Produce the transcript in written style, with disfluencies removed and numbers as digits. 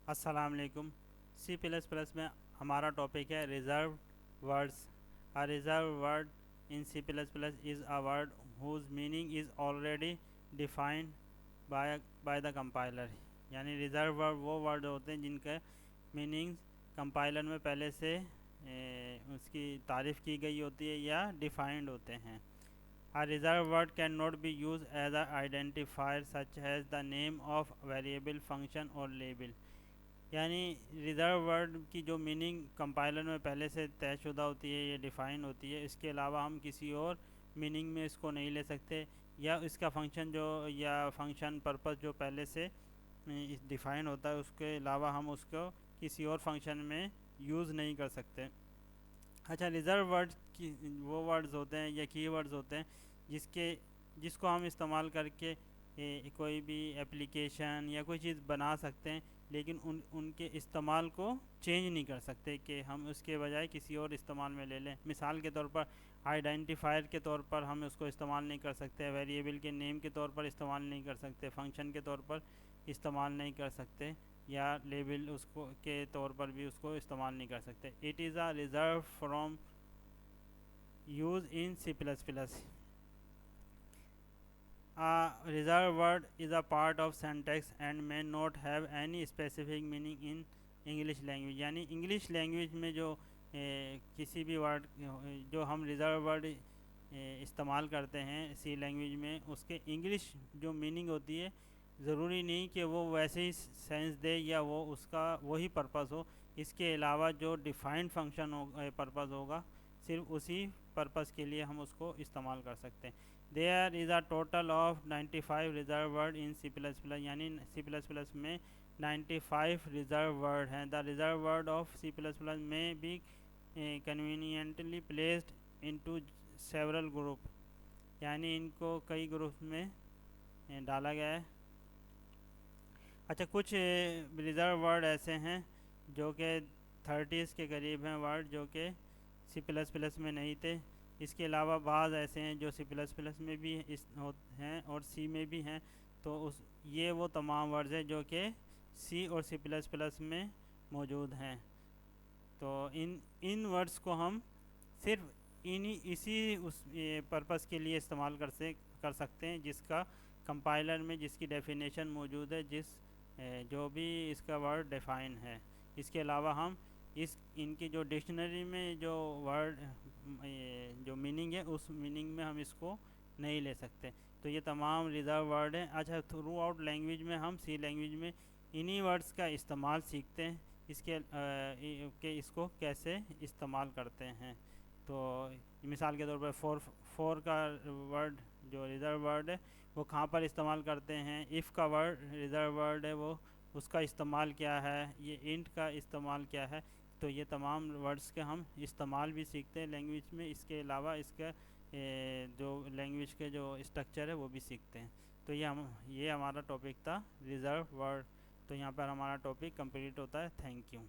السلام علیکم۔ C plus plus میں ہمارا ٹاپک ہے reserve words. A reserved word in C++ is a word whose meaning is already defined by the compiler۔ یعنی reserve word وہ word ہوتے ہیں جن کا میننگ کمپائلر میں پہلے سے اس کی تعریف کی گئی ہوتی ہے یا ڈیفائنڈ ہوتے ہیں۔ A reserved word cannot be used as an identifier such as the name of variable, function or label۔ یعنی ریزرو ورڈ کی جو میننگ کمپائلر میں پہلے سے طے شدہ ہوتی ہے یا ڈیفائن ہوتی ہے، اس کے علاوہ ہم کسی اور میننگ میں اس کو نہیں لے سکتے، یا اس کا فنکشن یا فنکشن پرپس جو پہلے سے ڈیفائن ہوتا ہے اس کے علاوہ ہم اس کو کسی اور فنکشن میں یوز نہیں کر سکتے۔ اچھا، ریزرو ورڈ کی وہ ورڈز ہوتے ہیں یا کی ورڈز ہوتے ہیں جس کو ہم استعمال کر کے کوئی بھی اپلیکیشن یا کوئی چیز بنا سکتے ہیں، لیکن ان کے استعمال کو چینج نہیں کر سکتے کہ ہم اس کے بجائے کسی اور استعمال میں لے لیں۔ مثال کے طور پر آئیڈینٹیفائر کے طور پر ہم اس کو استعمال نہیں کر سکتے، ویریبل کے نیم کے طور پر استعمال نہیں کر سکتے، فنکشن کے طور پر استعمال نہیں کر سکتے، یا لیبل اس کو کے طور پر بھی اس کو استعمال نہیں کر سکتے۔ It is a reserve from use in C++۔ A reserved word is a part of syntax and may not have any specific meaning in English language۔ یعنی انگلش لینگویج میں جو کسی بھی ورڈ جو ہم ریزرو ورڈ استعمال کرتے ہیں سی لینگویج میں، اس کے انگلش جو میننگ ہوتی ہے ضروری نہیں کہ وہ ویسے ہی سینس دے یا وہ اس کا وہی پرپس ہو۔ اس کے علاوہ جو ڈیفائنڈ فنکشن پرپس ہوگا، صرف اسی پرپس کے لیے ہم اس کو استعمال کر سکتے ہیں۔ There is a total of 95 reserved word in C++۔ یعنی C++ میں 95 ریزرو ورڈ ہیں۔ The reserved word of C++ may be conveniently placed into several group۔ یعنی ان کو کئی گروپ میں ڈالا گیا ہے۔ اچھا، کچھ ریزرو ورڈ ایسے ہیں جو کہ 30 کے قریب ہیں ورڈ جو کہ C++ میں نہیں تھے۔ اس کے علاوہ بعض ایسے ہیں جو C++ میں بھی ہیں اور سی میں بھی ہیں۔ تو یہ وہ تمام ورڈز ہیں جو کہ سی اور C++ میں موجود ہیں۔ تو ان ورڈز کو ہم صرف اسی پرپس کے لیے استعمال کر سکتے ہیں جس کا کمپائلر میں جس کی ڈیفینیشن موجود ہے، جو بھی اس کا ورڈ ڈیفائن ہے۔ اس کے علاوہ ہم ان کی جو ڈکشنری میں جو ورڈ جو میننگ ہے اس میننگ میں ہم اس کو نہیں لے سکتے۔ تو یہ تمام ریزرو ورڈ ہیں۔ اچھا، تھرو آؤٹ لینگویج میں ہم سی لینگویج میں انہی ورڈز کا استعمال سیکھتے ہیں، کہ اس کو کیسے استعمال کرتے ہیں۔ تو مثال کے طور پر فور کا ورڈ جو ریزرو ورڈ ہے وہ کہاں پر استعمال کرتے ہیں، ایف کا ورڈ ریزرو ورڈ ہے وہ اس کا استعمال کیا ہے، یہ انٹ کا استعمال کیا ہے۔ تو یہ تمام ورڈز کے ہم استعمال بھی سیکھتے ہیں لینگویج میں۔ اس کے علاوہ اس کا جو لینگویج کے جو اسٹرکچر ہے وہ بھی سیکھتے ہیں۔ تو یہ ہمارا ٹاپک تھا ریزرو ورڈ۔ تو یہاں پر ہمارا ٹاپک کمپلیٹ ہوتا ہے۔ Thank you.